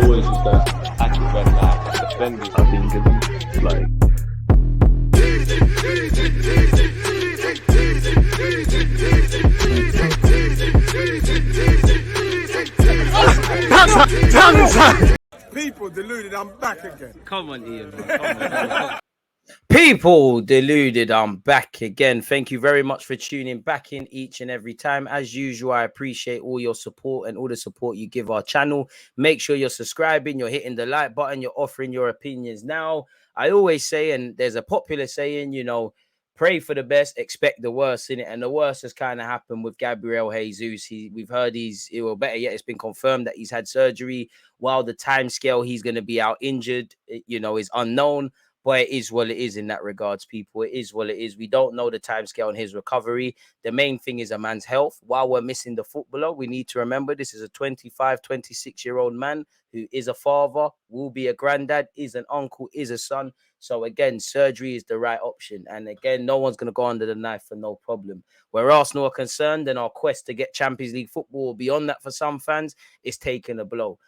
always just attacking when defending. I think it's like People deluded, I'm back again. Come on, Ian. Come on. People deluded, I'm back again. Thank you very much for tuning back in each and every time. As usual, I appreciate all your support and all the support you give our channel. Make sure you're subscribing, you're hitting the like button, you're offering your opinions. Now, I always say, and there's a popular saying, you know, pray for the best, expect the worst in it. And the worst has kind of happened with Gabriel Jesus. We've heard better yet, it's been confirmed that he's had surgery. While the time scale he's going to be out injured, you know, is unknown. But it is what it is in that regards, people. It is what it is. We don't know the timescale on his recovery. The main thing is a man's health. While we're missing the footballer, we need to remember this is a 25, 26-year-old man who is a father, will be a granddad, is an uncle, is a son. So again, surgery is the right option. And again, no one's going to go under the knife for no problem. Where Arsenal are concerned, and our quest to get Champions League football beyond that for some fans is taking a blow.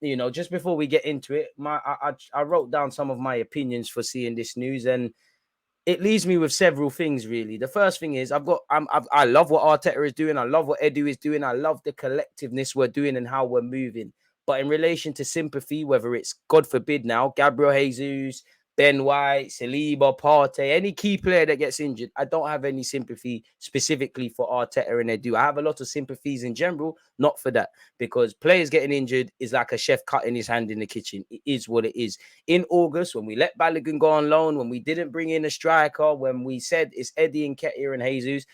You know, just before we get into it, I wrote down some of my opinions for seeing this news, and it leaves me with several things, really. The first thing is I love what Arteta is doing. I love what EDU is doing. I love the collectiveness we're doing and how we're moving. But in relation to sympathy, whether it's, God forbid now, Gabriel Jesus, Ben White, Saliba, Partey, any key player that gets injured, I don't have any sympathy specifically for Arteta and EDU. I have a lot of sympathies in general, not for that, because players getting injured is like a chef cutting his hand in the kitchen. It is what it is. In August, when we let Balogun go on loan, when we didn't bring in a striker, when we said it's Eddie Nketiah and Jesus,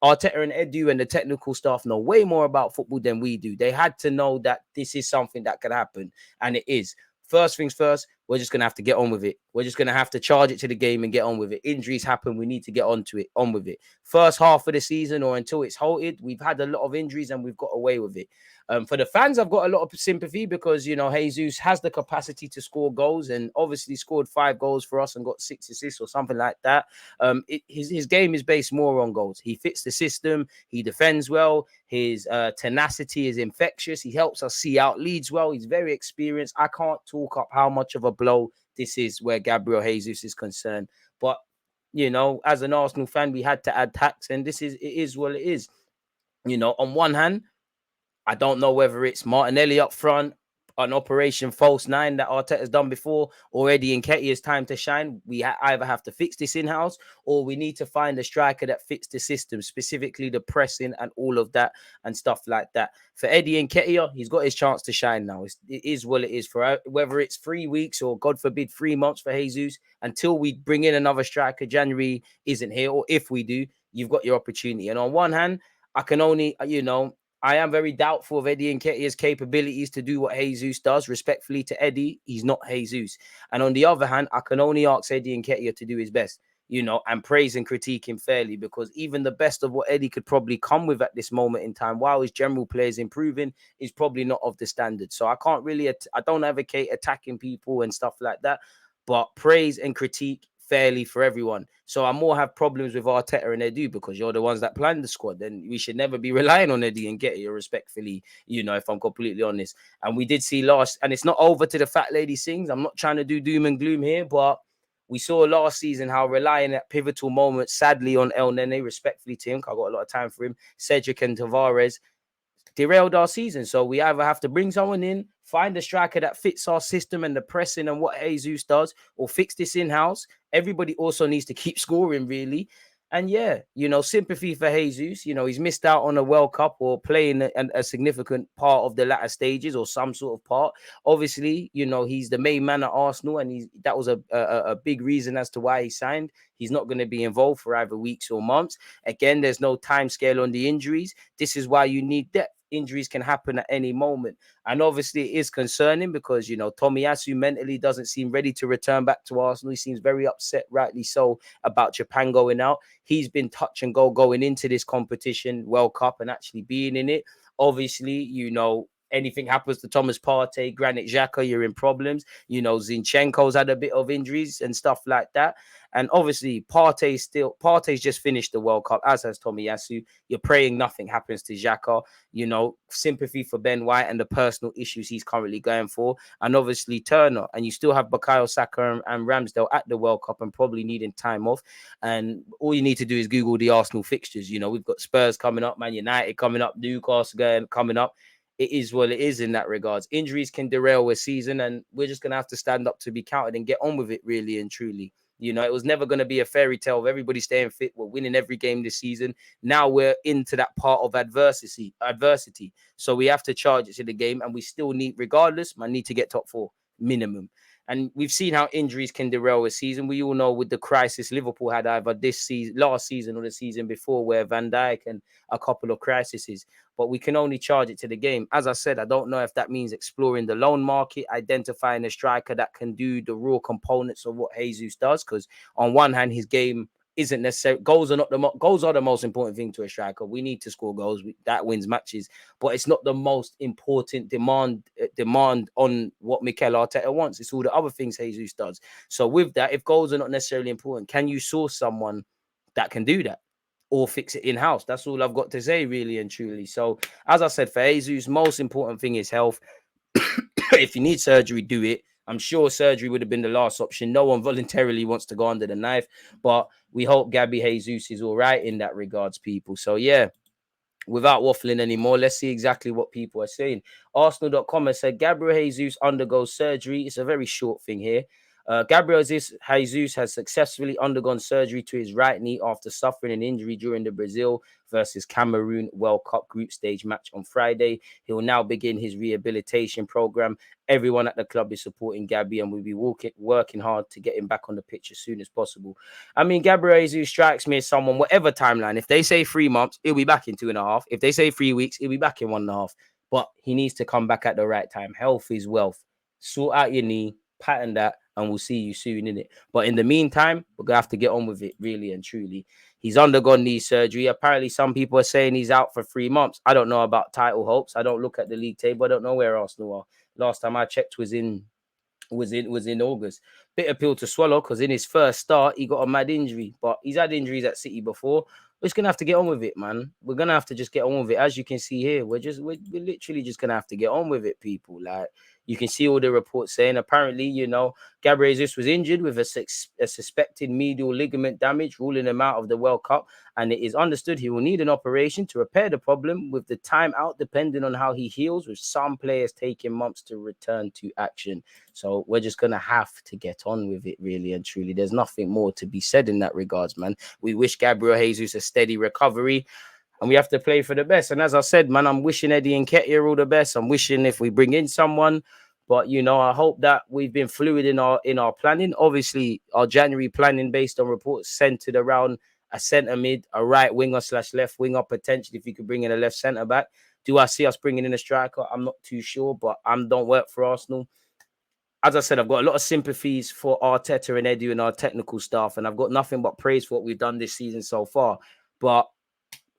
Arteta and EDU and the technical staff know way more about football than we do. They had to know that this is something that could happen, and it is. First things first, we're just going to have to get on with it. We're just going to have to charge it to the game and get on with it. Injuries happen. We need to get on with it. First half of the season or until it's halted, we've had a lot of injuries and we've got away with it. For the fans, I've got a lot of sympathy because, you know, Jesus has the capacity to score goals and obviously scored 5 goals for us and got 6 assists or something like that. His game is based more on goals. He fits the system. He defends well. His tenacity is infectious. He helps us see out leads well. He's very experienced. I can't talk up how much of a blow this is where Gabriel Jesus is concerned. But, you know, as an Arsenal fan, we had to add tax, and it is what it is. You know, on one hand, I don't know whether it's Martinelli up front, an Operation False 9 that Arteta's done before, or Eddie Nketiah's time to shine. We either have to fix this in-house or we need to find a striker that fits the system, specifically the pressing and all of that and stuff like that. For Eddie Nketiah, he's got his chance to shine now. It is what it is. For whether it's 3 weeks or, God forbid, 3 months for Jesus, until we bring in another striker, January isn't here, or if we do, you've got your opportunity. And on one hand, I can only, you know, I am very doubtful of Eddie Nketiah's capabilities to do what Jesus does. Respectfully to Eddie, he's not Jesus. And on the other hand, I can only ask Eddie Nketiah to do his best, you know, and praise and critique him fairly, because even the best of what Eddie could probably come with at this moment in time, while his general play is improving, is probably not of the standard. So I can't really, I don't advocate attacking people and stuff like that, but praise and critique fairly for everyone. So I more have problems with Arteta and EDU because you're the ones that planned the squad. Then we should never be relying on Eddie and Nketiah, respectfully, you know, if I'm completely honest. And we did see last, and it's not over to the fat lady sings. I'm not trying to do doom and gloom here, but we saw last season how relying at pivotal moments, sadly, on El Nene, respectfully to him, I got a lot of time for him, Cedric and Tavares, derailed our season. So we either have to bring someone in, find a striker that fits our system and the pressing and what Jesus does, or fix this in-house. Everybody also needs to keep scoring, really. And yeah, you know, sympathy for Jesus. You know, he's missed out on a World Cup or playing a significant part of the latter stages or some sort of part. Obviously, you know, he's the main man at Arsenal, and that was a big reason as to why he signed. He's not going to be involved for either weeks or months. Again, there's no time scale on the injuries. This is why you need depth. Injuries can happen at any moment. And obviously it is concerning because, you know, Tomiyasu mentally doesn't seem ready to return back to Arsenal. He seems very upset, rightly so, about Japan going out. He's been touch and go going into this competition, World Cup, and actually being in it. Obviously, you know, anything happens to Thomas Partey, Granit Xhaka, you're in problems. You know, Zinchenko's had a bit of injuries and stuff like that. And obviously, Partey's just finished the World Cup, as has Tomiyasu. You're praying nothing happens to Xhaka. You know, sympathy for Ben White and the personal issues he's currently going for. And obviously Turner. And you still have Bukayo Saka and Ramsdale at the World Cup and probably needing time off. And all you need to do is Google the Arsenal fixtures. You know, we've got Spurs coming up, Man United coming up, Newcastle coming up. It is what it is in that regards. Injuries can derail a season, and we're just going to have to stand up to be counted and get on with it, really and truly. You know, it was never going to be a fairy tale of everybody staying fit. We're winning every game this season. Now we're into that part of adversity. So we have to charge it to the game, and we still need, regardless, man, need to get top 4 minimum. And we've seen how injuries can derail a season. We all know with the crisis Liverpool had either this season, last season, or the season before, where Van Dijk and a couple of crises. But we can only charge it to the game. As I said, I don't know if that means exploring the loan market, identifying a striker that can do the raw components of what Jesus does. Because on one hand, his game isn't necessary. Goals are the most important thing to a striker. We need to score goals. That wins matches, but it's not the most important demand on what Mikel Arteta wants. It's all the other things Jesus does. So with that, if goals are not necessarily important, can you source someone that can do that? Or fix it in-house? That's all I've got to say, really and truly. So, as I said, for Jesus, most important thing is health. If you need surgery, do it. I'm sure surgery would have been the last option. No one voluntarily wants to go under the knife, but we hope Gabby Jesus is all right in that regards, people. So, yeah, without waffling anymore, let's see exactly what people are saying. Arsenal.com has said Gabriel Jesus undergoes surgery. It's a very short thing here. Gabriel Jesus has successfully undergone surgery to his right knee after suffering an injury during the Brazil versus Cameroon World Cup group stage match on Friday. He will now begin his rehabilitation program. Everyone at the club is supporting Gabby and will be working hard to get him back on the pitch as soon as possible. I mean, Gabriel Jesus strikes me as someone, whatever timeline, if they say 3 months, he'll be back in 2.5. If they say 3 weeks, he'll be back in 1.5. But he needs to come back at the right time. Health is wealth. Sort out your knee, pattern that, and we'll see you soon in it. But in the meantime, we're gonna have to get on with it, really and truly. He's undergone knee surgery. Apparently, some people are saying he's out for 3 months. I don't know about title hopes. I don't look at the league table. I don't know where Arsenal are. Last time I checked was in August. Bitter pill to swallow, because in his first start, he got a mad injury. But he's had injuries at City before. We're just gonna have to get on with it, man. We're gonna have to just get on with it. As you can see here, we're literally just gonna have to get on with it, people. Like, you can see all the reports saying, apparently, you know, Gabriel Jesus was injured with a suspected medial ligament damage, ruling him out of the World Cup. And it is understood he will need an operation to repair the problem, with the time out depending on how he heals, with some players taking months to return to action. So we're just going to have to get on with it, really and truly. There's nothing more to be said in that regards, man. We wish Gabriel Jesus a steady recovery. And we have to play for the best. And as I said, man, I'm wishing Eddie and Nketiah all the best. I'm wishing if we bring in someone. But, you know, I hope that we've been fluid in our planning. Obviously, our January planning based on reports centered around a centre mid, a right winger / left winger, potentially if you could bring in a left centre back. Do I see us bringing in a striker? I'm not too sure, but I don't work for Arsenal. As I said, I've got a lot of sympathies for Arteta and EDU and our technical staff, and I've got nothing but praise for what we've done this season so far. But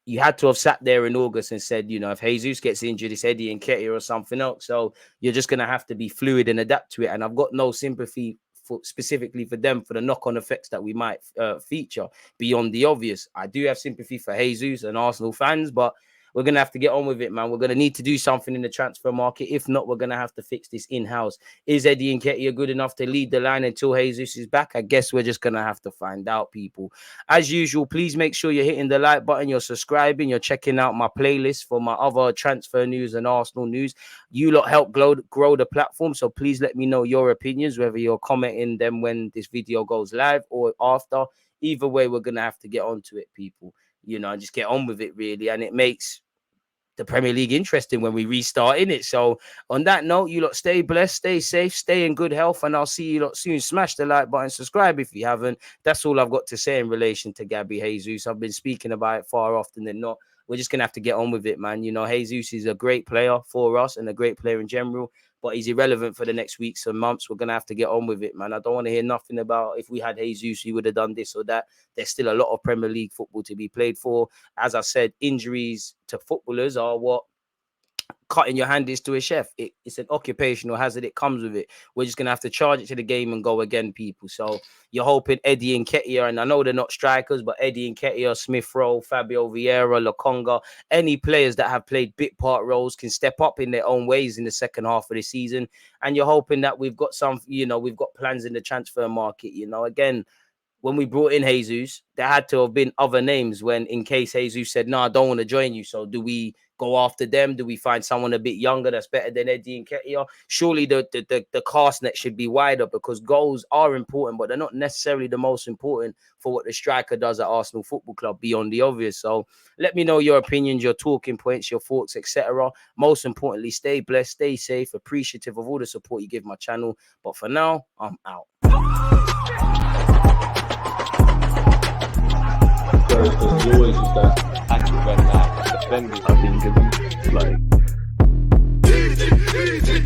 you had to have sat there in August and said, you know, if Jesus gets injured, it's Eddie and Nketiah or something else. So you're just going to have to be fluid and adapt to it. And I've got no sympathy specifically for them, for the knock-on effects that we might feature beyond the obvious. I do have sympathy for Jesus and Arsenal fans, but we're going to have to get on with it, man. We're going to need to do something in the transfer market. If not, we're going to have to fix this in-house. Is Eddie and Nketiah good enough to lead the line until Jesus is back? I guess we're just going to have to find out, people. As usual, please make sure you're hitting the like button, you're subscribing, you're checking out my playlist for my other transfer news and Arsenal news. You lot help grow the platform, so please let me know your opinions, whether you're commenting them when this video goes live or after. Either way, we're going to have to get onto it, people. You know, just get on with it, really. And it makes the Premier League interesting when we restart in it. So on that note, you lot stay blessed, stay safe, stay in good health, and I'll see you lot soon. Smash the like button, subscribe if you haven't. That's all I've got to say in relation to Gabby Jesus. I've been speaking about it far often than not. We're just going to have to get on with it, man. You know, Jesus is a great player for us and a great player in general, but he's irrelevant for the next weeks and months. We're going to have to get on with it, man. I don't want to hear nothing about if we had Jesus, he would have done this or that. There's still a lot of Premier League football to be played for. As I said, injuries to footballers are what cutting your hand is to a chef. It's an occupational hazard. It comes with it. We're just going to have to charge it to the game and go again, people. So you're hoping Eddie and Ketia, and I know they're not strikers, but Eddie and Ketia, Smith Rowe, Fabio Vieira, Lokonga, any players that have played bit part roles can step up in their own ways in the second half of the season. And you're hoping that we've got some, we've got plans in the transfer market. Again, when we brought in Jesus, there had to have been other names when, in case Jesus said, no, I don't want to join you. So do we go after them? Do we find someone a bit younger that's better than Eddie and Ketia? Surely the cast net should be wider, because goals are important, but they're not necessarily the most important for what the striker does at Arsenal Football Club, beyond the obvious. So let me know your opinions, your talking points, your thoughts, etc. Most importantly, stay blessed, stay safe, appreciative of all the support you give my channel. But for now, I'm out. There's always that active red line defending. I think it's like